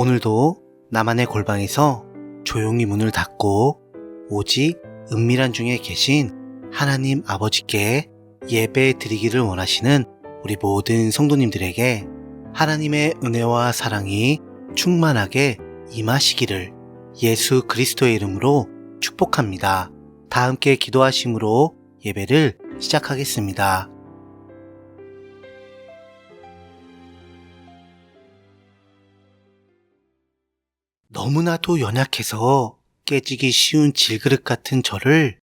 오늘도 나만의 골방에서 조용히 문을 닫고 오직 은밀한 중에 계신 하나님 아버지께 예배 드리기를 원하시는 우리 모든 성도님들에게 하나님의 은혜와 사랑이 충만하게 임하시기를 예수 그리스도의 이름으로 축복합니다. 다 함께 기도하심으로 예배를 시작하겠습니다. 너무나도 연약해서 깨지기 쉬운 질그릇 같은 저를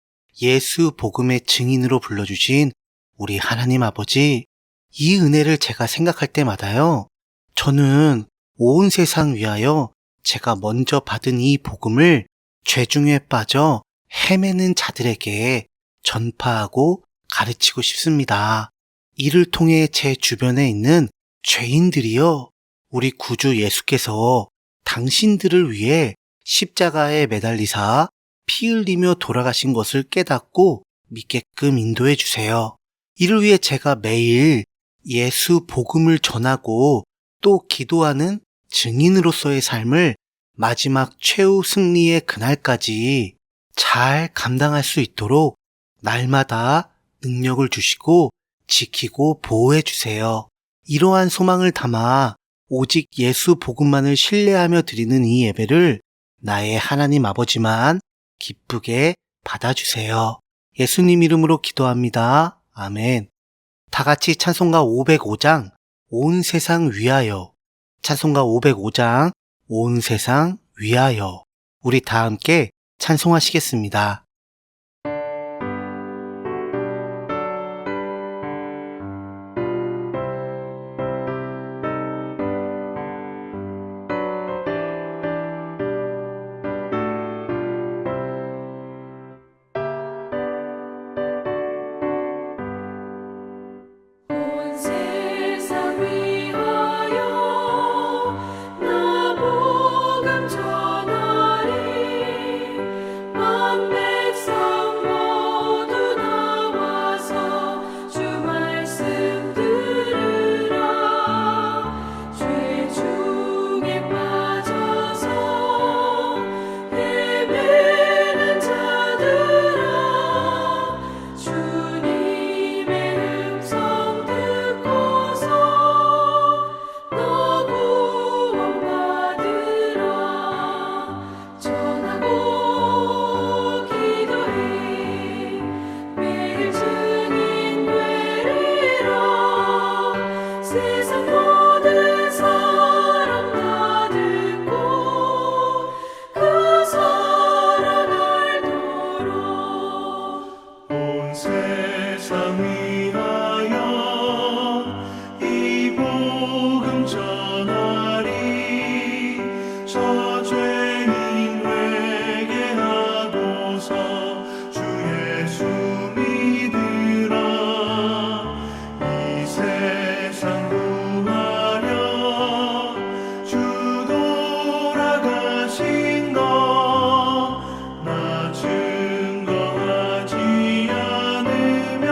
예수 복음의 증인으로 불러주신 우리 하나님 아버지, 이 은혜를 제가 생각할 때마다요, 저는 온 세상 위하여 제가 먼저 받은 이 복음을 죄중에 빠져 헤매는 자들에게 전파하고 가르치고 싶습니다. 이를 통해 제 주변에 있는 죄인들이요, 우리 구주 예수께서 당신들을 위해 십자가에 매달리사 피 흘리며 돌아가신 것을 깨닫고 믿게끔 인도해 주세요. 이를 위해 제가 매일 예수 복음을 전하고 또 기도하는 증인으로서의 삶을 마지막 최후 승리의 그날까지 잘 감당할 수 있도록 날마다 능력을 주시고 지키고 보호해 주세요. 이러한 소망을 담아 오직 예수 복음만을 신뢰하며 드리는 이 예배를 나의 하나님 아버지만 기쁘게 받아주세요. 예수님 이름으로 기도합니다. 아멘. 다 같이 찬송가 505장 온 세상 위하여, 찬송가 505장 온 세상 위하여, 우리 다 함께 찬송하시겠습니다. 증거하지 않으면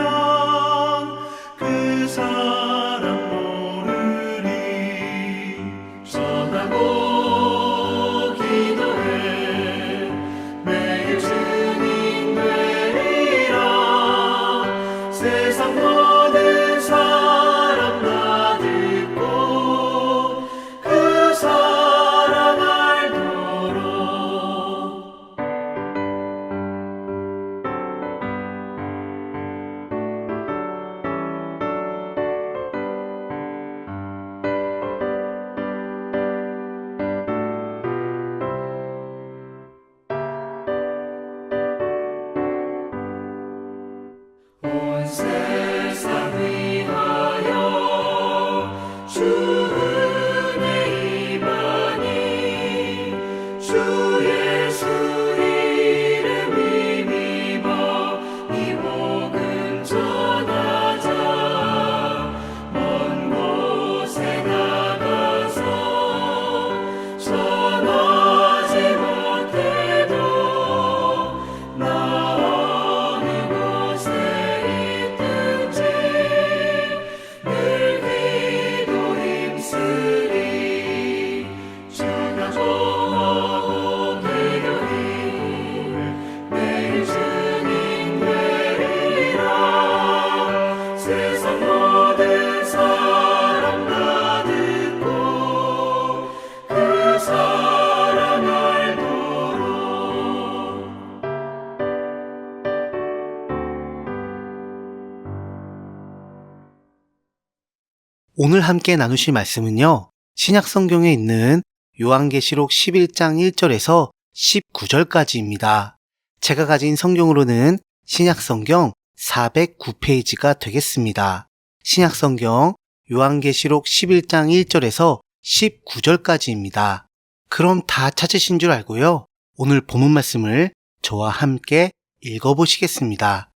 오늘 함께 나누실 말씀은요, 신약 성경에 있는 요한계시록 11장 1절에서 19절까지입니다. 제가 가진 성경으로는 신약 성경 409페이지가 되겠습니다. 신약 성경 요한계시록 11장 1절에서 19절까지입니다. 그럼 다 찾으신 줄 알고요. 오늘 본문 말씀을 저와 함께 읽어보시겠습니다.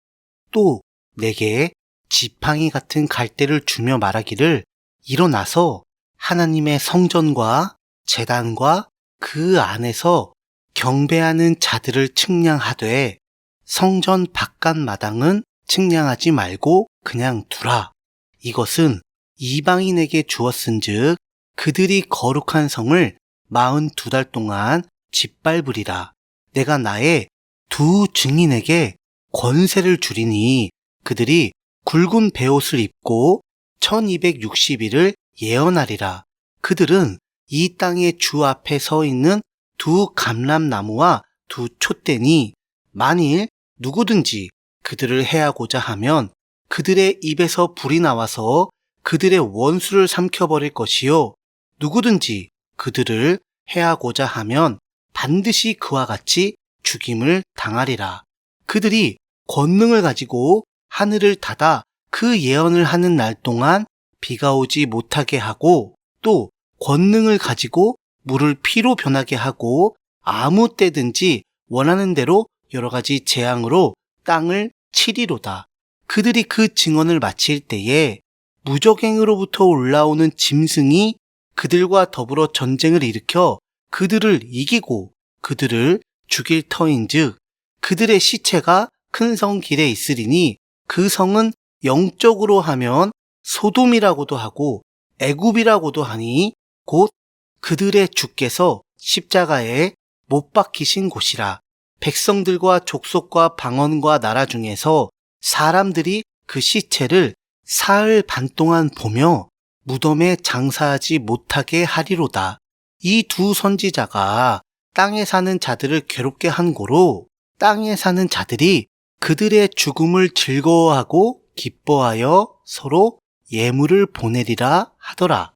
또 내게 지팡이 같은 갈대를 주며 말하기를 일어나서 하나님의 성전과 제단과 그 안에서 경배하는 자들을 측량하되 성전 바깥 마당은 측량하지 말고 그냥 두라. 이것은 이방인에게 주었은즉 그들이 거룩한 성을 42달 동안 짓밟으리라. 내가 나의 두 증인에게 권세를 주리니 그들이 굵은 베옷을 입고 1260일을 예언하리라. 그들은 이 땅의 주 앞에 서 있는 두 감람나무와 두 촛대니 만일 누구든지 그들을 해하고자 하면 그들의 입에서 불이 나와서 그들의 원수를 삼켜버릴 것이요 누구든지 그들을 해하고자 하면 반드시 그와 같이 죽임을 당하리라. 그들이 권능을 가지고 하늘을 닫아 그 예언을 하는 날 동안 비가 오지 못하게 하고 또 권능을 가지고 물을 피로 변하게 하고 아무 때든지 원하는 대로 여러 가지 재앙으로 땅을 치리로다. 그들이 그 증언을 마칠 때에 무적행으로부터 올라오는 짐승이 그들과 더불어 전쟁을 일으켜 그들을 이기고 그들을 죽일 터인즉 그들의 시체가 큰 성 길에 있으리니 그 성은 영적으로 하면 소돔이라고도 하고 애굽이라고도 하니 곧 그들의 주께서 십자가에 못 박히신 곳이라. 백성들과 족속과 방언과 나라 중에서 사람들이 그 시체를 사흘 반 동안 보며 무덤에 장사하지 못하게 하리로다. 이 두 선지자가 땅에 사는 자들을 괴롭게 한 고로 땅에 사는 자들이 그들의 죽음을 즐거워하고 기뻐하여 서로 예물을 보내리라 하더라.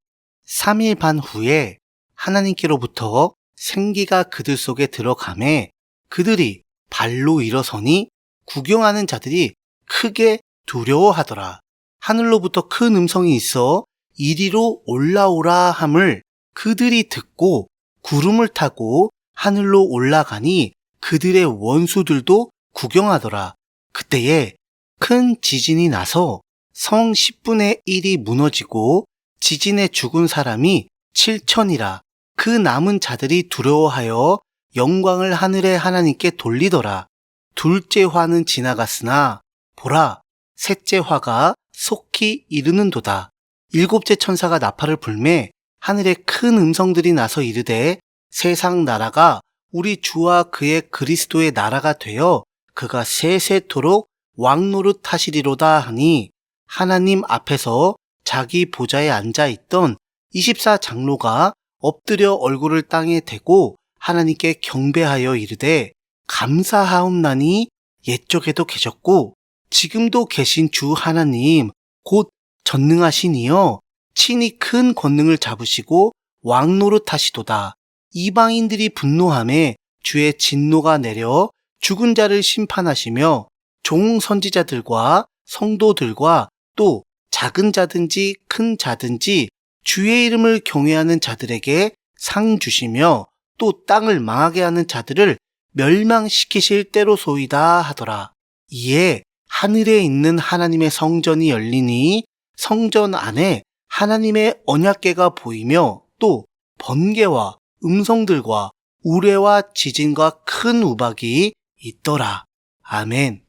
3일 반 후에 하나님께로부터 생기가 그들 속에 들어가매 그들이 발로 일어서니 구경하는 자들이 크게 두려워하더라. 하늘로부터 큰 음성이 있어 이리로 올라오라 함을 그들이 듣고 구름을 타고 하늘로 올라가니 그들의 원수들도 구경하더라. 그때에 큰 지진이 나서 성 10분의 1이 무너지고 지진에 죽은 사람이 7천이라. 그 남은 자들이 두려워하여 영광을 하늘의 하나님께 돌리더라. 둘째 화는 지나갔으나 보라, 셋째 화가 속히 이르는도다. 일곱째 천사가 나팔을 불매 하늘에 큰 음성들이 나서 이르되 세상 나라가 우리 주와 그의 그리스도의 나라가 되어 그가 세세토록 왕노릇 하시리로다 하니 하나님 앞에서 자기 보좌에 앉아있던 24장로가 엎드려 얼굴을 땅에 대고 하나님께 경배하여 이르되 감사하옵나니 옛적에도 계셨고 지금도 계신 주 하나님 곧 전능하신 이여 친히 큰 권능을 잡으시고 왕노릇 하시도다. 이방인들이 분노하매 주의 진노가 내려 죽은 자를 심판하시며 종 선지자들과 성도들과 또 작은 자든지 큰 자든지 주의 이름을 경외하는 자들에게 상 주시며 또 땅을 망하게 하는 자들을 멸망시키실 때로소이다 하더라. 이에 하늘에 있는 하나님의 성전이 열리니 성전 안에 하나님의 언약궤가 보이며 또 번개와 음성들과 우레와 지진과 큰 우박이 있더라. 아멘.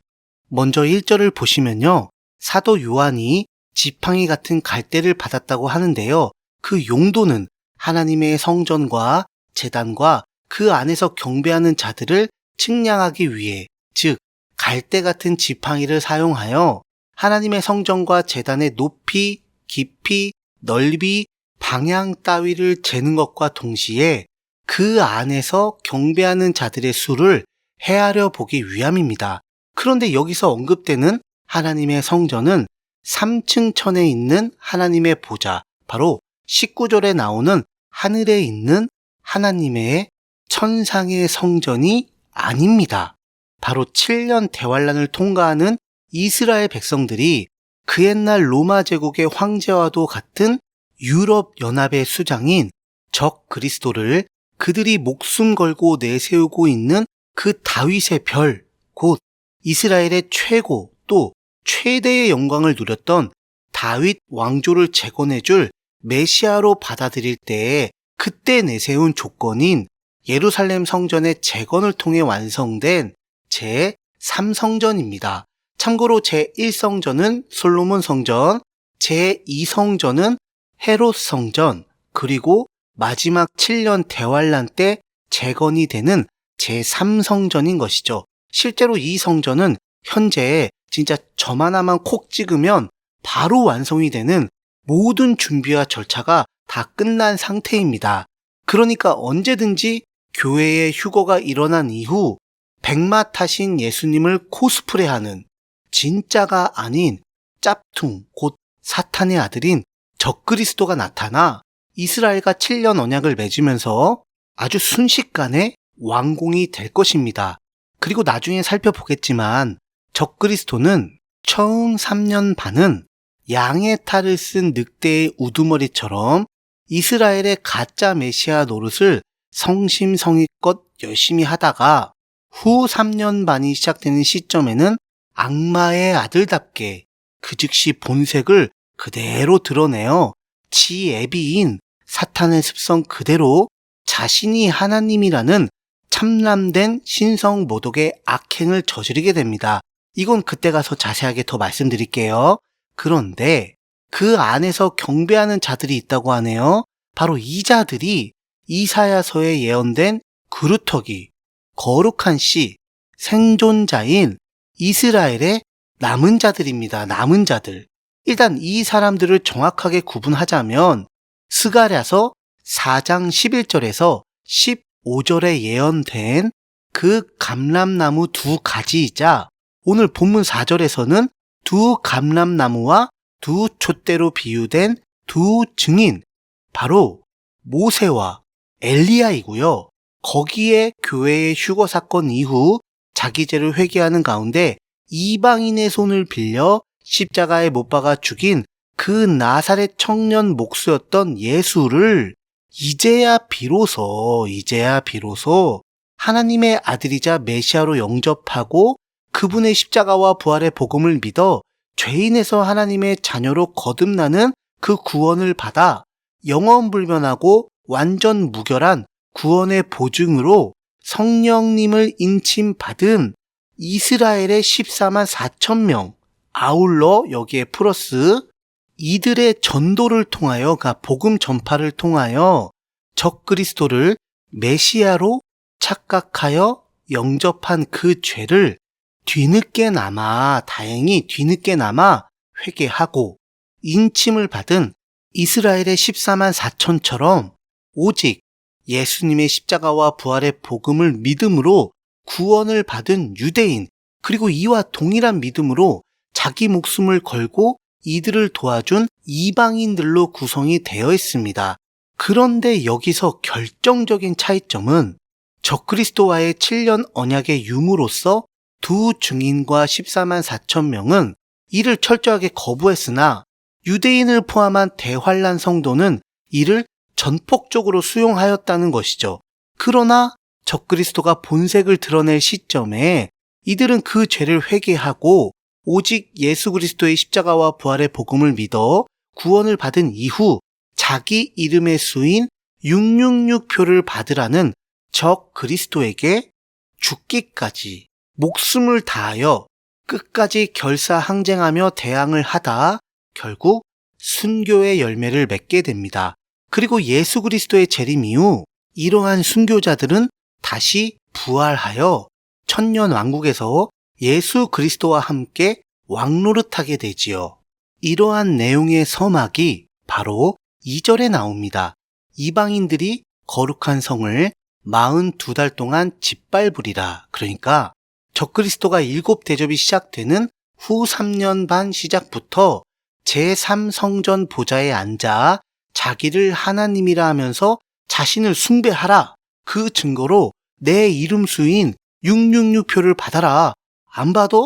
먼저 1절을 보시면요. 사도 요한이 지팡이 같은 갈대를 받았다고 하는데요. 그 용도는 하나님의 성전과 제단과 그 안에서 경배하는 자들을 측량하기 위해, 즉 갈대 같은 지팡이를 사용하여 하나님의 성전과 제단의 높이, 깊이, 넓이, 방향 따위를 재는 것과 동시에 그 안에서 경배하는 자들의 수를 헤아려 보기 위함입니다. 그런데 여기서 언급되는 하나님의 성전은 3층 천에 있는 하나님의 보좌, 바로 19절에 나오는 하늘에 있는 하나님의 천상의 성전이 아닙니다. 바로 7년 대환란을 통과하는 이스라엘 백성들이 그 옛날 로마 제국의 황제와도 같은 유럽 연합의 수장인 적 그리스도를 그들이 목숨 걸고 내세우고 있는 그 다윗의 별, 곧 이스라엘의 최고 또 최대의 영광을 누렸던 다윗 왕조를 재건해줄 메시아로 받아들일 때에 그때 내세운 조건인 예루살렘 성전의 재건을 통해 완성된 제3성전입니다. 참고로 제1성전은 솔로몬 성전, 제2성전은 헤롯 성전, 그리고 마지막 7년 대환란 때 재건이 되는 제3성전인 것이죠. 실제로 이 성전은 현재 진짜 점 하나만 콕 찍으면 바로 완성이 되는 모든 준비와 절차가 다 끝난 상태입니다. 그러니까 언제든지 교회의 휴거가 일어난 이후 백마 타신 예수님을 코스프레하는 진짜가 아닌 짭퉁 곧 사탄의 아들인 적그리스도가 나타나 이스라엘과 7년 언약을 맺으면서 아주 순식간에 완공이 될 것입니다. 그리고 나중에 살펴보겠지만 적그리스도는 처음 3년 반은 양의 탈을 쓴 늑대의 우두머리처럼 이스라엘의 가짜 메시아 노릇을 성심성의껏 열심히 하다가 후 3년 반이 시작되는 시점에는 악마의 아들답게 그 즉시 본색을 그대로 드러내어 지애비인 사탄의 습성 그대로 자신이 하나님이라는 참람된 신성 모독의 악행을 저지르게 됩니다. 이건 그때 가서 자세하게 더 말씀드릴게요. 그런데 그 안에서 경배하는 자들이 있다고 하네요. 바로 이 자들이 이사야서에 예언된 그루터기, 거룩한 씨, 생존자인 이스라엘의 남은 자들입니다. 남은 자들. 일단 이 사람들을 정확하게 구분하자면 스가랴서 4장 11절에서 15절에 예언된 그 감람나무 두 가지이자 오늘 본문 4절에서는 두 감람나무와 두 촛대로 비유된 두 증인, 바로 모세와 엘리야이고요. 거기에 교회의 휴거 사건 이후 자기 죄를 회개하는 가운데 이방인의 손을 빌려 십자가에 못 박아 죽인 그 나사렛 청년 목수였던 예수를 이제야 비로소 하나님의 아들이자 메시아로 영접하고 그분의 십자가와 부활의 복음을 믿어 죄인에서 하나님의 자녀로 거듭나는 그 구원을 받아 영원불변하고 완전 무결한 구원의 보증으로 성령님을 인침받은 이스라엘의 14만 4천 명, 아울러 여기에 플러스 이들의 전도를 통하여, 그러니까 복음 전파를 통하여 적그리스도를 메시아로 착각하여 영접한 그 죄를 다행히 뒤늦게나마 회개하고 인침을 받은 이스라엘의 14만 4천처럼 오직 예수님의 십자가와 부활의 복음을 믿음으로 구원을 받은 유대인, 그리고 이와 동일한 믿음으로 자기 목숨을 걸고 이들을 도와준 이방인들로 구성이 되어 있습니다. 그런데 여기서 결정적인 차이점은 적그리스도와의 7년 언약의 유무로서 두 증인과 14만 4천 명은 이를 철저하게 거부했으나 유대인을 포함한 대환란 성도는 이를 전폭적으로 수용하였다는 것이죠. 그러나 적그리스도가 본색을 드러낼 시점에 이들은 그 죄를 회개하고 오직 예수 그리스도의 십자가와 부활의 복음을 믿어 구원을 받은 이후 자기 이름의 수인 666표를 받으라는 적그리스도에게 죽기까지 목숨을 다하여 끝까지 결사항쟁하며 대항을 하다 결국 순교의 열매를 맺게 됩니다. 그리고 예수 그리스도의 재림 이후 이러한 순교자들은 다시 부활하여 천년 왕국에서 예수 그리스도와 함께 왕노릇하게 되지요. 이러한 내용의 서막이 바로 2절에 나옵니다. 이방인들이 거룩한 성을 42달 동안 짓밟으리라. 그러니까 적그리스도가 7대접이 시작되는 후 3년 반 시작부터 제3성전 보좌에 앉아 자기를 하나님이라 하면서 자신을 숭배하라. 그 증거로 내 이름수인 666표를 받아라. 안 받아?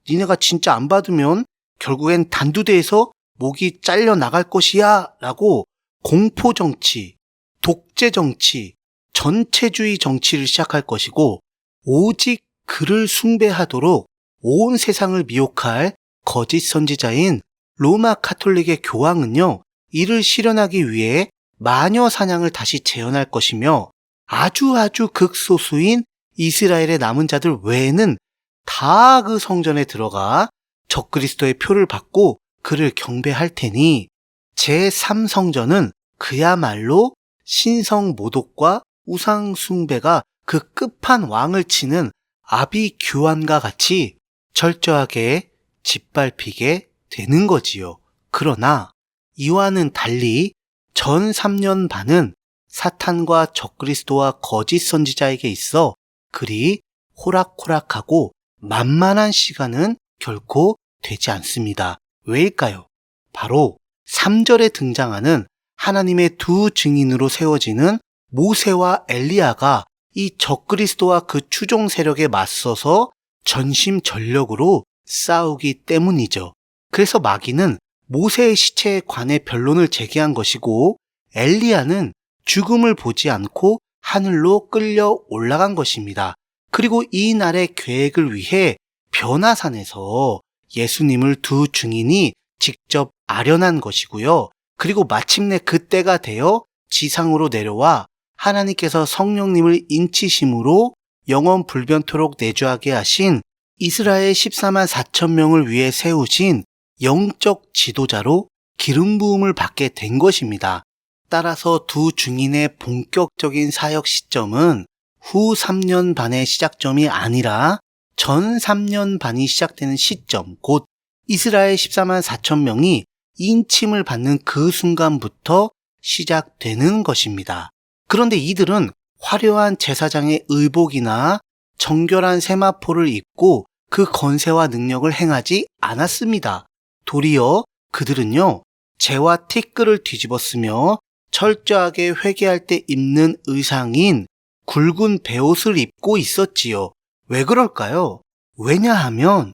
니네가 진짜 안 받으면 결국엔 단두대에서 목이 잘려 나갈 것이야 라고 공포정치, 독재정치, 전체주의 정치를 시작할 것이고, 오직 그를 숭배하도록 온 세상을 미혹할 거짓 선지자인 로마 카톨릭의 교황은요, 이를 실현하기 위해 마녀 사냥을 다시 재현할 것이며, 아주 극소수인 이스라엘의 남은 자들 외에는 다 그 성전에 들어가 적그리스도의 표를 받고 그를 경배할 테니, 제3성전은 그야말로 신성 모독과 우상 숭배가 그 끝판왕을 치는 아비규환과 같이 철저하게 짓밟히게 되는 거지요. 그러나 이와는 달리 전 3년 반은 사탄과 적그리스도와 거짓 선지자에게 있어 그리 호락호락하고 만만한 시간은 결코 되지 않습니다. 왜일까요? 바로 3절에 등장하는 하나님의 두 증인으로 세워지는 모세와 엘리야가 이 적그리스도와 그 추종 세력에 맞서서 전심전력으로 싸우기 때문이죠. 그래서 마귀는 모세의 시체에 관해 변론을 제기한 것이고, 엘리야는 죽음을 보지 않고 하늘로 끌려 올라간 것입니다. 그리고 이 날의 계획을 위해 변화산에서 예수님을 두 증인이 직접 아련한 것이고요. 그리고 마침내 그때가 되어 지상으로 내려와 하나님께서 성령님을 인치심으로 영원 불변토록 내주하게 하신 이스라엘 14만 4천 명을 위해 세우신 영적 지도자로 기름 부음을 받게 된 것입니다. 따라서 두 증인의 본격적인 사역 시점은 후 3년 반의 시작점이 아니라 전 3년 반이 시작되는 시점, 곧 이스라엘 14만 4천 명이 인침을 받는 그 순간부터 시작되는 것입니다. 그런데 이들은 화려한 제사장의 의복이나 정결한 세마포를 입고 그 건세와 능력을 행하지 않았습니다. 도리어 그들은요, 재와 티끌을 뒤집었으며 철저하게 회개할 때 입는 의상인 굵은 베옷을 입고 있었지요. 왜 그럴까요? 왜냐하면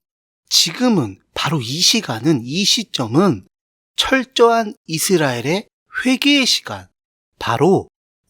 지금은 바로 이 시간은, 이 시점은 철저한 이스라엘의 회개의 시간, 바로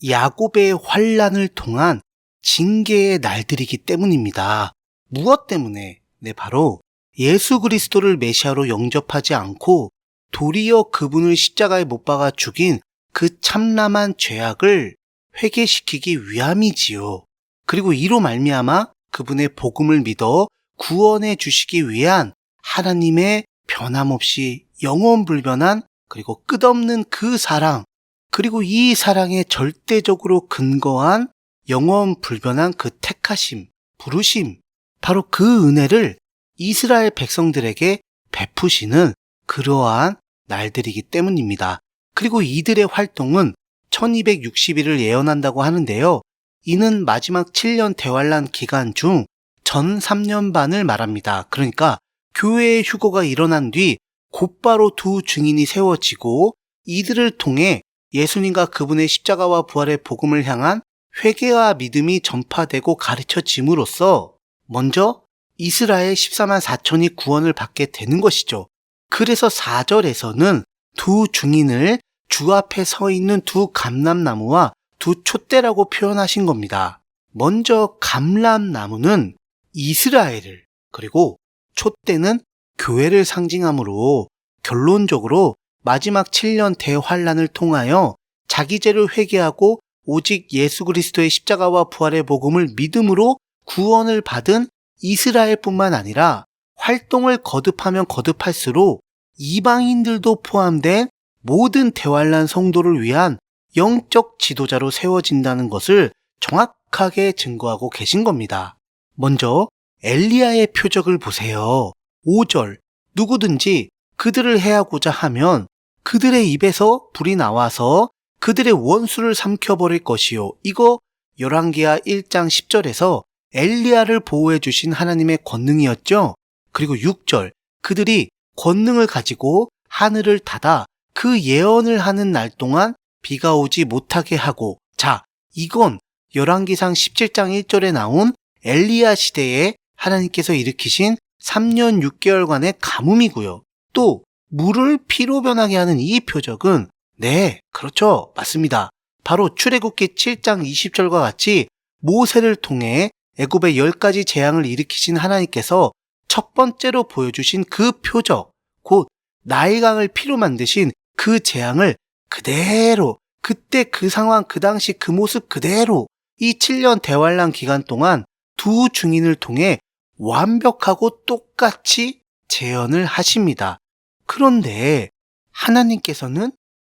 야곱의 환난을 통한 징계의 날들이기 때문입니다. 무엇 때문에? 바로 예수 그리스도를 메시아로 영접하지 않고 도리어 그분을 십자가에 못 박아 죽인 그 참람한 죄악을 회개시키기 위함이지요. 그리고 이로 말미암아 그분의 복음을 믿어 구원해 주시기 위한 하나님의 변함없이 영원불변한 그리고 끝없는 그 사랑, 그리고 이 사랑에 절대적으로 근거한 영원불변한 그 택하심, 부르심, 바로 그 은혜를 이스라엘 백성들에게 베푸시는 그러한 날들이기 때문입니다. 그리고 이들의 활동은 1260일을 예언한다고 하는데요. 이는 마지막 7년 대환란 기간 중 전 3년 반을 말합니다. 그러니까 교회의 휴거가 일어난 뒤 곧바로 두 증인이 세워지고 이들을 통해 예수님과 그분의 십자가와 부활의 복음을 향한 회개와 믿음이 전파되고 가르쳐짐으로써 먼저 이스라엘 14만 4천이 구원을 받게 되는 것이죠. 그래서 4절에서는 두 증인을 주 앞에 서 있는 두 감람나무와 두 촛대라고 표현하신 겁니다. 먼저 감람나무는 이스라엘을, 그리고 촛대는 교회를 상징하므로 결론적으로 마지막 7년 대환란을 통하여 자기 죄를 회개하고 오직 예수 그리스도의 십자가와 부활의 복음을 믿음으로 구원을 받은 이스라엘뿐만 아니라 활동을 거듭하면 거듭할수록 이방인들도 포함된 모든 대환란 성도를 위한 영적 지도자로 세워진다는 것을 정확하게 증거하고 계신 겁니다. 먼저 엘리야의 표적을 보세요. 5절, 누구든지 그들을 해하고자 하면 그들의 입에서 불이 나와서 그들의 원수를 삼켜버릴 것이요. 이거 열왕기하 1장 10절에서 엘리야를 보호해 주신 하나님의 권능이었죠. 그리고 6절, 그들이 권능을 가지고 하늘을 닫아 그 예언을 하는 날 동안 비가 오지 못하게 하고, 자, 이건 열왕기상 17장 1절에 나온 엘리야 시대에 하나님께서 일으키신 3년 6개월간의 가뭄이고요. 또 물을 피로 변하게 하는 이 표적은, 네, 그렇죠. 맞습니다. 바로 출애굽기 7장 20절과 같이 모세를 통해 애굽의 10가지 재앙을 일으키신 하나님께서 첫 번째로 보여주신 그 표적, 곧 나일강을 피로 만드신 그 재앙을 그대로, 그때 그 상황, 그 당시 그 모습 그대로 이 7년 대환란 기간 동안 두 증인을 통해 완벽하고 똑같이 재현을 하십니다. 그런데 하나님께서는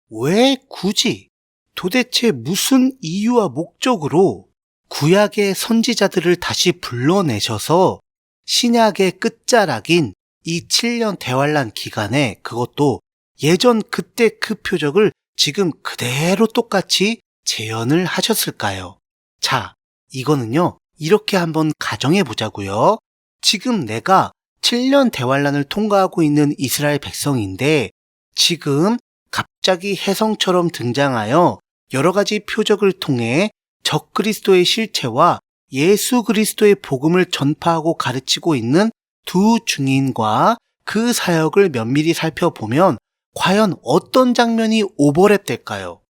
왜 굳이, 도대체 무슨 이유와 목적으로 구약의 선지자들을 다시 불러내셔서 신약의 끝자락인 이 7년 대환란 기간에, 그것도 예전 그때 그 표적을 지금 그대로 똑같이 재현을 하셨을까요? 자, 이거는요, 이렇게 한번 가정해 보자고요. 지금 내가 7년 대환란을 통과하고 있는 이스라엘 백성인데, 지금 갑자기 혜성처럼 등장하여 여러 가지 표적을 통해 적그리스도의 실체와 예수 그리스도의 복음을 전파하고 가르치고 있는 두 증인과 그 사역을 면밀히 살펴보면 과연 어떤 장면이 오버랩 될까요?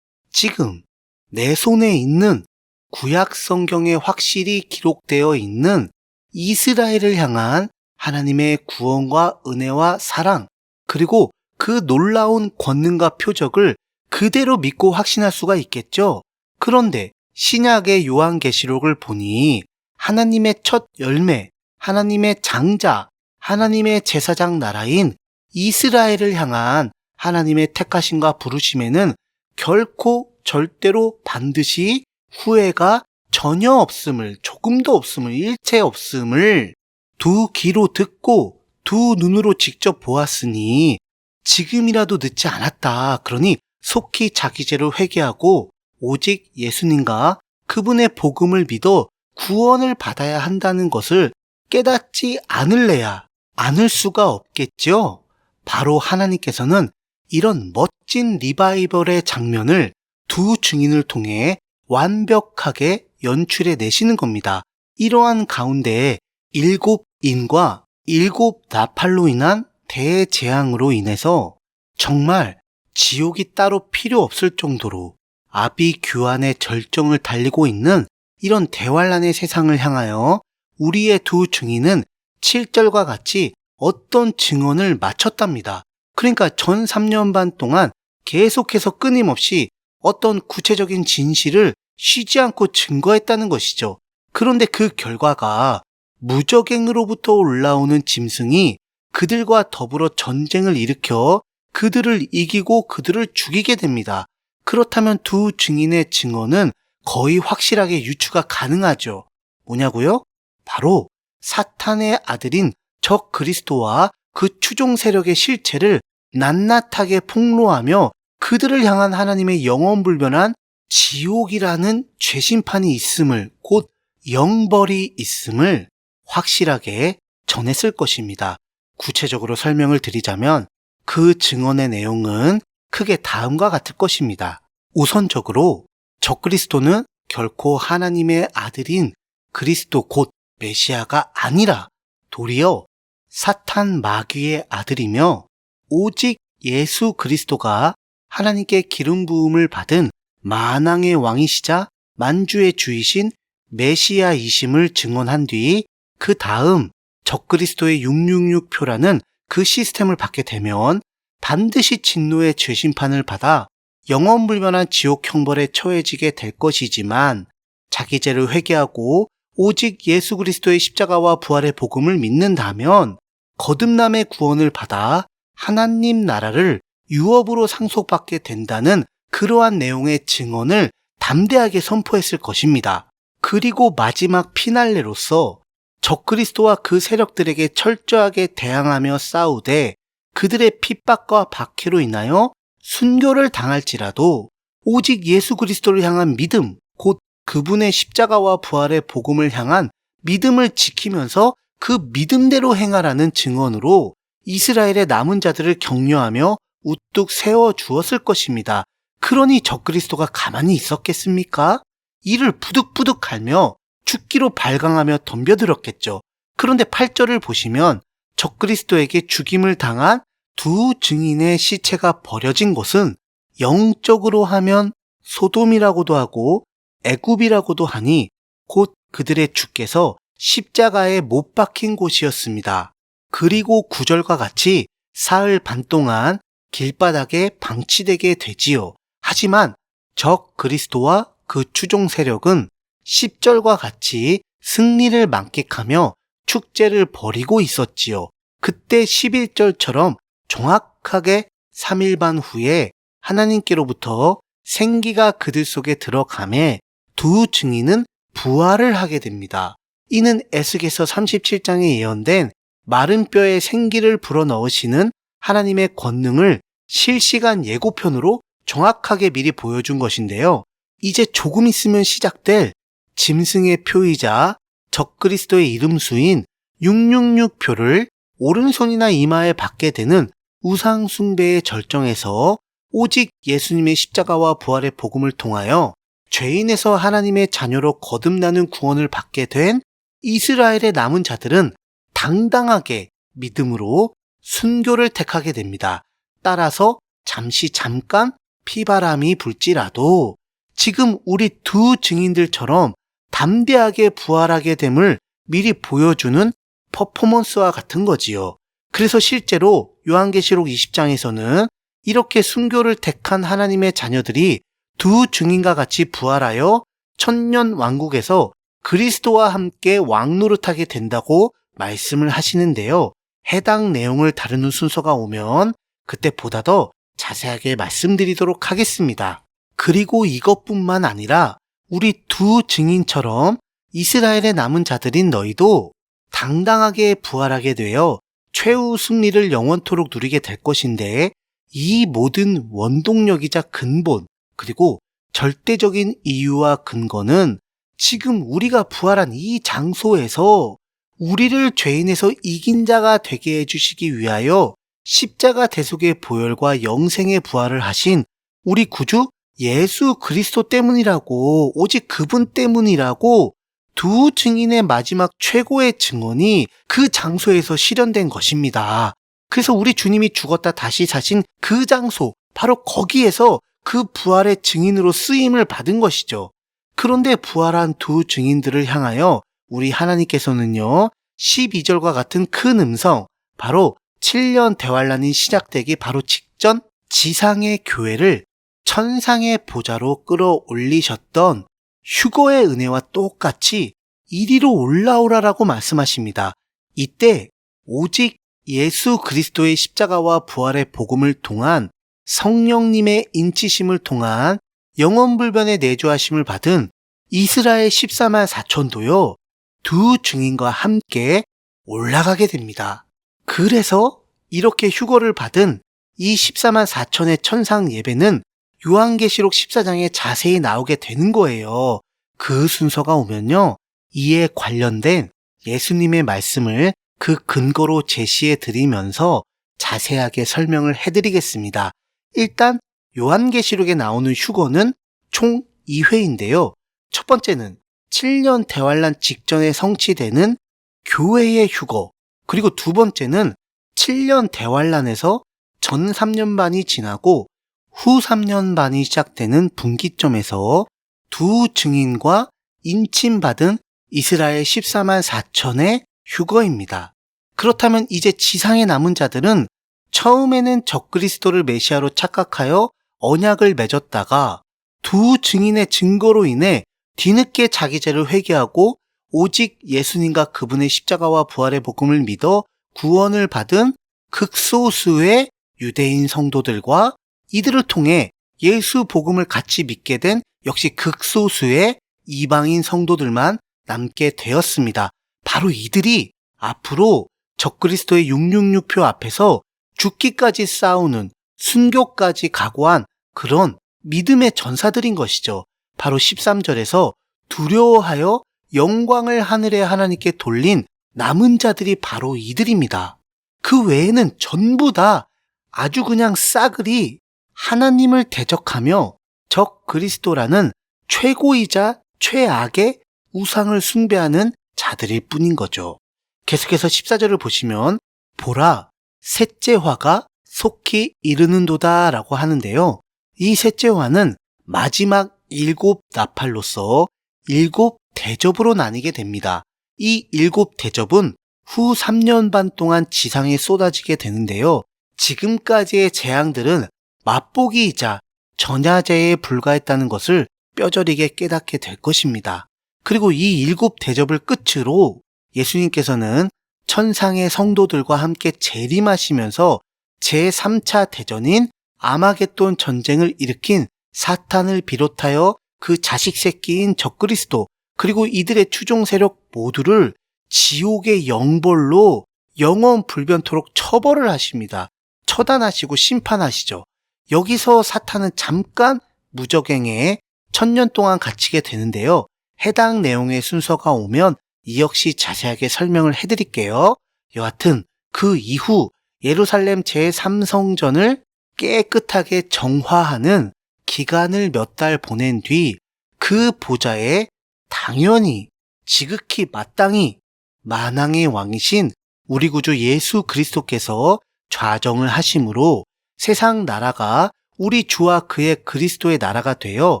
지금 내 손에 있는 구약 성경에 확실히 기록되어 있는 이스라엘을 향한 하나님의 구원과 은혜와 사랑, 그리고 그 놀라운 권능과 표적을 그대로 믿고 확신할 수가 있겠죠. 그런데 신약의 요한계시록을 보니 하나님의 첫 열매, 하나님의 장자, 하나님의 제사장 나라인 이스라엘을 향한 하나님의 택하심과 부르심에는 결코 절대로 반드시 후회가 전혀 없음을, 조금도 없음을, 일체 없음을 두 귀로 듣고 두 눈으로 직접 보았으니 지금이라도 늦지 않았다. 그러니 속히 자기 죄를 회개하고 오직 예수님과 그분의 복음을 믿어 구원을 받아야 한다는 것을 깨닫지 않을래야 않을 수가 없겠죠. 바로 하나님께서는 이런 멋진 리바이벌의 장면을 두 증인을 통해 완벽하게 연출해 내시는 겁니다. 이러한 가운데 7인과 7나팔로 인한 대재앙으로 인해서 정말 지옥이 따로 필요 없을 정도로 아비규환의 절정을 달리고 있는 이런 대환란의 세상을 향하여 우리의 두 증인은 7절과 같이 어떤 증언을 마쳤답니다. 그러니까 전 3년 반 동안 계속해서 끊임없이 어떤 구체적인 진실을 쉬지 않고 증거했다는 것이죠. 그런데 그 결과가 무적행으로부터 올라오는 짐승이 그들과 더불어 전쟁을 일으켜 그들을 이기고 그들을 죽이게 됩니다. 그렇다면 두 증인의 증언은 거의 확실하게 유추가 가능하죠. 뭐냐고요? 바로 사탄의 아들인 적 그리스도와 그 추종 세력의 실체를 낱낱하게 폭로하며 그들을 향한 하나님의 영원불변한 지옥이라는 죄심판이 있음을, 곧 영벌이 있음을 확실하게 전했을 것입니다. 구체적으로 설명을 드리자면 그 증언의 내용은 크게 다음과 같을 것입니다. 우선적으로 적그리스도는 결코 하나님의 아들인 그리스도 곧 메시아가 아니라 도리어 사탄 마귀의 아들이며 오직 예수 그리스도가 하나님께 기름 부음을 받은 만왕의 왕이시자 만주의 주이신 메시아이심을 증언한 뒤 그 다음 적그리스도의 666표라는 그 시스템을 받게 되면 반드시 진노의 죄심판을 받아 영원불변한 지옥 형벌에 처해지게 될 것이지만 자기 죄를 회개하고 오직 예수 그리스도의 십자가와 부활의 복음을 믿는다면 거듭남의 구원을 받아 하나님 나라를 유업으로 상속받게 된다는 그러한 내용의 증언을 담대하게 선포했을 것입니다. 그리고 마지막 피날레로서 적그리스도와 그 세력들에게 철저하게 대항하며 싸우되 그들의 핍박과 박해로 인하여 순교를 당할지라도 오직 예수 그리스도를 향한 믿음, 곧 그분의 십자가와 부활의 복음을 향한 믿음을 지키면서 그 믿음대로 행하라는 증언으로 이스라엘의 남은 자들을 격려하며 우뚝 세워주었을 것입니다. 그러니 적그리스도가 가만히 있었겠습니까? 이를 부득부득 갈며 죽기로 발광하며 덤벼들었겠죠. 그런데 8절을 보시면 적그리스도에게 죽임을 당한 두 증인의 시체가 버려진 곳은 영적으로 하면 소돔이라고도 하고 애굽이라고도 하니 곧 그들의 주께서 십자가에 못 박힌 곳이었습니다. 그리고 9절과 같이 사흘 반 동안 길바닥에 방치되게 되지요. 하지만 적 그리스도와 그 추종 세력은 10절과 같이 승리를 만끽하며 축제를 벌이고 있었지요. 그때 11절처럼 정확하게 3일 반 후에 하나님께로부터 생기가 그들 속에 들어가매 두 증인은 부활을 하게 됩니다. 이는 에스겔서 37장에 예언된 마른 뼈에 생기를 불어넣으시는 하나님의 권능을 실시간 예고편으로 정확하게 미리 보여준 것인데요. 이제 조금 있으면 시작될 짐승의 표이자 적그리스도의 이름수인 666표를 오른손이나 이마에 받게 되는 우상 숭배의 절정에서 오직 예수님의 십자가와 부활의 복음을 통하여 죄인에서 하나님의 자녀로 거듭나는 구원을 받게 된 이스라엘의 남은 자들은 당당하게 믿음으로 순교를 택하게 됩니다. 따라서 잠깐 피바람이 불지라도 지금 우리 두 증인들처럼 담대하게 부활하게 됨을 미리 보여주는 퍼포먼스와 같은 거지요. 그래서 실제로 요한계시록 20장에서는 이렇게 순교를 택한 하나님의 자녀들이 두 증인과 같이 부활하여 천년 왕국에서 그리스도와 함께 왕노릇하게 된다고 말씀을 하시는데요. 해당 내용을 다루는 순서가 오면 그때 보다 더 자세하게 말씀드리도록 하겠습니다. 그리고 이것뿐만 아니라 우리 두 증인처럼 이스라엘의 남은 자들인 너희도 당당하게 부활하게 되어 최후 승리를 영원토록 누리게 될 것인데, 이 모든 원동력이자 근본 그리고 절대적인 이유와 근거는 지금 우리가 부활한 이 장소에서 우리를 죄인에서 이긴 자가 되게 해주시기 위하여 십자가 대속의 보혈과 영생의 부활을 하신 우리 구주 예수 그리스도 때문이라고, 오직 그분 때문이라고 두 증인의 마지막 최고의 증언이 그 장소에서 실현된 것입니다. 그래서 우리 주님이 죽었다 다시 사신 그 장소, 바로 거기에서 그 부활의 증인으로 쓰임을 받은 것이죠. 그런데 부활한 두 증인들을 향하여 우리 하나님께서는요, 12절과 같은 큰 음성, 바로 7년 대환란이 시작되기 바로 직전 지상의 교회를 천상의 보좌로 끌어올리셨던 휴거의 은혜와 똑같이 이리로 올라오라라고 말씀하십니다. 이때 오직 예수 그리스도의 십자가와 부활의 복음을 통한 성령님의 인치심을 통한 영원불변의 내주하심을 받은 이스라엘 14만 4천도요, 두 증인과 함께 올라가게 됩니다. 그래서 이렇게 휴거를 받은 이 14만 4천의 천상 예배는 요한계시록 14장에 자세히 나오게 되는 거예요. 그 순서가 오면요, 이에 관련된 예수님의 말씀을 그 근거로 제시해 드리면서 자세하게 설명을 해드리겠습니다. 일단 요한계시록에 나오는 휴거는 총 2회인데요. 첫 번째는 7년 대환란 직전에 성취되는 교회의 휴거, 그리고 두 번째는 7년 대환란에서 전 3년 반이 지나고 후 3년 반이 시작되는 분기점에서 두 증인과 인침받은 이스라엘 14만 4천의 휴거입니다. 그렇다면 이제 지상에 남은 자들은 처음에는 적그리스도를 메시아로 착각하여 언약을 맺었다가 두 증인의 증거로 인해 뒤늦게 자기 죄를 회개하고 오직 예수님과 그분의 십자가와 부활의 복음을 믿어 구원을 받은 극소수의 유대인 성도들과 이들을 통해 예수 복음을 같이 믿게 된 역시 극소수의 이방인 성도들만 남게 되었습니다. 바로 이들이 앞으로 적그리스도의 666표 앞에서 죽기까지 싸우는, 순교까지 각오한 그런 믿음의 전사들인 것이죠. 바로 13절에서 두려워하여 영광을 하늘의 하나님께 돌린 남은 자들이 바로 이들입니다. 그 외에는 전부 다 아주 그냥 싸그리 하나님을 대적하며 적 그리스도라는 최고이자 최악의 우상을 숭배하는 자들일 뿐인 거죠. 계속해서 14절을 보시면 보라, 셋째 화가 속히 이르는도다 라고 하는데요. 이 셋째 화는 마지막 7 나팔로서 7 대접으로 나뉘게 됩니다. 이 7 대접은 후 3년 반 동안 지상에 쏟아지게 되는데요. 지금까지의 재앙들은 맛보기이자 전야제에 불과했다는 것을 뼈저리게 깨닫게 될 것입니다. 그리고 이 7 대접을 끝으로 예수님께서는 천상의 성도들과 함께 재림하시면서 제3차 대전인 아마겟돈 전쟁을 일으킨 사탄을 비롯하여 그 자식 새끼인 적그리스도 그리고 이들의 추종 세력 모두를 지옥의 영벌로 영원 불변토록 처벌을 하십니다. 처단하시고 심판하시죠. 여기서 사탄은 잠깐 무적행에 1000년 동안 갇히게 되는데요. 해당 내용의 순서가 오면 이 역시 자세하게 설명을 해드릴게요. 여하튼 그 이후 예루살렘 제3성전을 깨끗하게 정화하는 기간을 몇 달 보낸 뒤 그 보좌에 당연히 지극히 마땅히 만왕의 왕이신 우리 구주 예수 그리스도께서 좌정을 하심으로 세상 나라가 우리 주와 그의 그리스도의 나라가 되어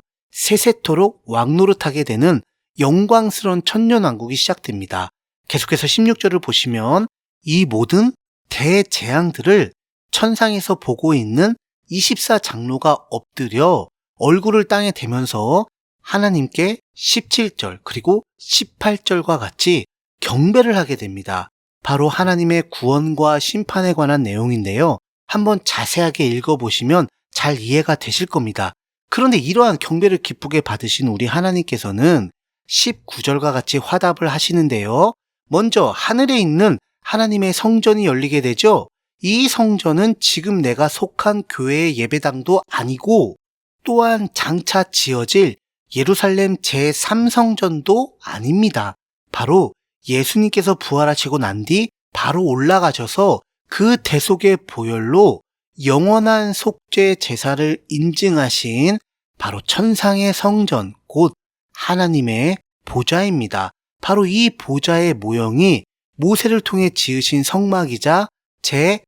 세세토록 왕노릇하게 되는 영광스러운 천년왕국이 시작됩니다. 계속해서 16절을 보시면 이 모든 대재앙들을 천상에서 보고 있는 24장로가 엎드려 얼굴을 땅에 대면서 하나님께 17절 그리고 18절과 같이 경배를 하게 됩니다. 바로 하나님의 구원과 심판에 관한 내용인데요. 한번 자세하게 읽어보시면 잘 이해가 되실 겁니다. 그런데 이러한 경배를 기쁘게 받으신 우리 하나님께서는 19절과 같이 화답을 하시는데요. 먼저 하늘에 있는 하나님의 성전이 열리게 되죠. 이 성전은 지금 내가 속한 교회의 예배당도 아니고 또한 장차 지어질 예루살렘 제3성전도 아닙니다. 바로 예수님께서 부활하시고 난 뒤 바로 올라가셔서 그 대속의 보혈로 영원한 속죄 제사를 인증하신 바로 천상의 성전, 곧 하나님의 보좌입니다. 바로 이 보좌의 모형이 모세를 통해 지으신 성막이자 제1,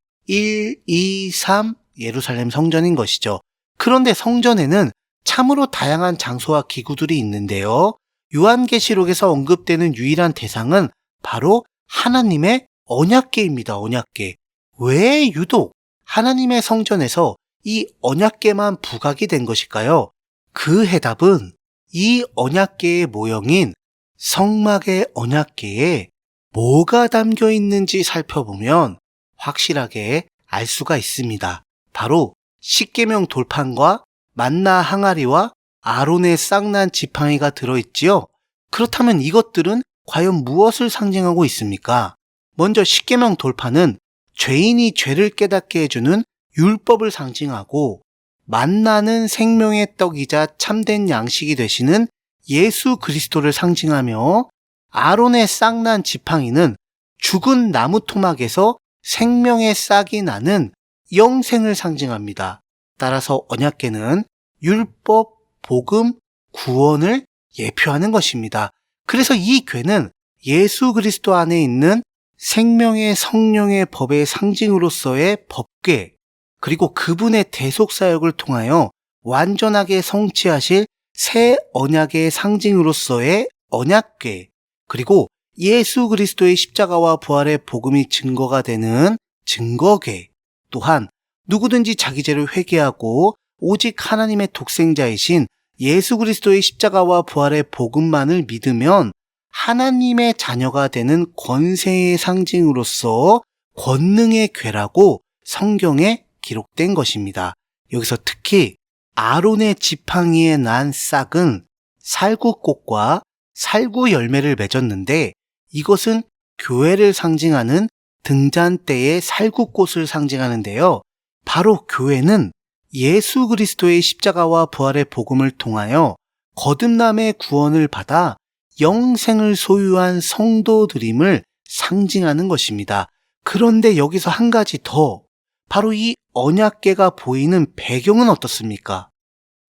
2, 3 예루살렘 성전인 것이죠. 그런데 성전에는 참으로 다양한 장소와 기구들이 있는데요. 요한계시록에서 언급되는 유일한 대상은 바로 하나님의 언약궤입니다. 언약궤. 왜 유독 하나님의 성전에서 이 언약궤만 부각이 된 것일까요? 그 해답은 이 언약궤의 모형인 성막의 언약궤에 뭐가 담겨 있는지 살펴보면 확실하게 알 수가 있습니다. 바로 십계명 돌판과 만나 항아리와 아론의 쌍난 지팡이가 들어있지요. 그렇다면 이것들은 과연 무엇을 상징하고 있습니까? 먼저 십계명 돌판은 죄인이 죄를 깨닫게 해주는 율법을 상징하고, 만나는 생명의 떡이자 참된 양식이 되시는 예수 그리스도를 상징하며, 아론의 쌍난 지팡이는 죽은 나무 토막에서 생명의 싹이 나는 영생을 상징합니다. 따라서 언약궤는 율법, 복음, 구원을 예표하는 것입니다. 그래서 이 궤는 예수 그리스도 안에 있는 생명의 성령의 법의 상징으로서의 법궤, 그리고 그분의 대속사역을 통하여 완전하게 성취하실 새 언약의 상징으로서의 언약궤, 그리고 예수 그리스도의 십자가와 부활의 복음이 증거가 되는 증거궤, 또한 누구든지 자기 죄를 회개하고 오직 하나님의 독생자이신 예수 그리스도의 십자가와 부활의 복음만을 믿으면 하나님의 자녀가 되는 권세의 상징으로서 권능의 궤라고 성경에 기록된 것입니다. 여기서 특히 아론의 지팡이에 난 싹은 살구꽃과 살구 열매를 맺었는데, 이것은 교회를 상징하는 등잔대의 살구꽃을 상징하는데요. 바로 교회는 예수 그리스도의 십자가와 부활의 복음을 통하여 거듭남의 구원을 받아 영생을 소유한 성도들임을 상징하는 것입니다. 그런데 여기서 한 가지 더, 바로 이 언약궤가 보이는 배경은 어떻습니까?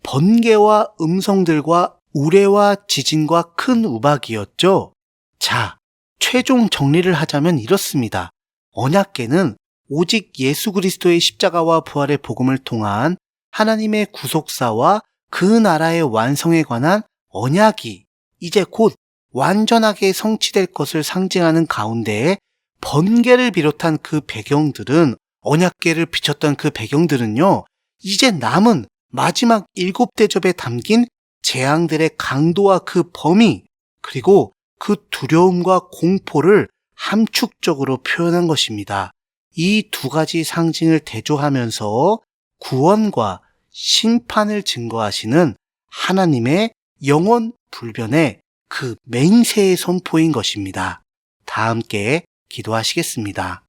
번개와 음성들과 우레와 지진과 큰 우박이었죠. 자, 최종 정리를 하자면 이렇습니다. 언약궤는 오직 예수 그리스도의 십자가와 부활의 복음을 통한 하나님의 구속사와 그 나라의 완성에 관한 언약이 이제 곧 완전하게 성취될 것을 상징하는 가운데에 번개를 비롯한 그 배경들은, 언약궤를 비췄던 그 배경들은요, 이제 남은 마지막 7대접에 담긴 재앙들의 강도와 그 범위, 그리고 그 두려움과 공포를 함축적으로 표현한 것입니다. 이 두 가지 상징을 대조하면서 구원과 심판을 증거하시는 하나님의 영원 불변의 그 맹세의 선포인 것입니다. 다 함께 기도하시겠습니다.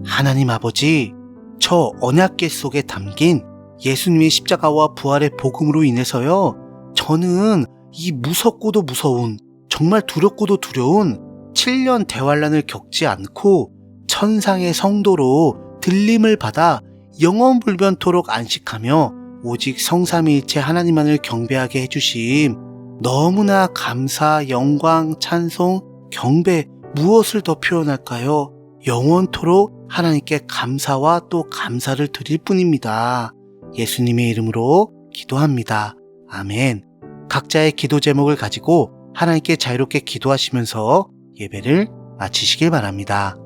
하나님 아버지, 저 언약궤 속에 담긴 예수님의 십자가와 부활의 복음으로 인해서요, 저는 이 무섭고도 무서운, 정말 두렵고도 두려운 7년 대환란을 겪지 않고 천상의 성도로 들림을 받아 영원불변토록 안식하며 오직 성삼위일체 하나님만을 경배하게 해주심 너무나 감사, 영광, 찬송, 경배, 무엇을 더 표현할까요? 영원토록 하나님께 감사와 또 감사를 드릴 뿐입니다. 예수님의 이름으로 기도합니다. 아멘. 각자의 기도 제목을 가지고 하나님께 자유롭게 기도하시면서 예배를 마치시길 바랍니다.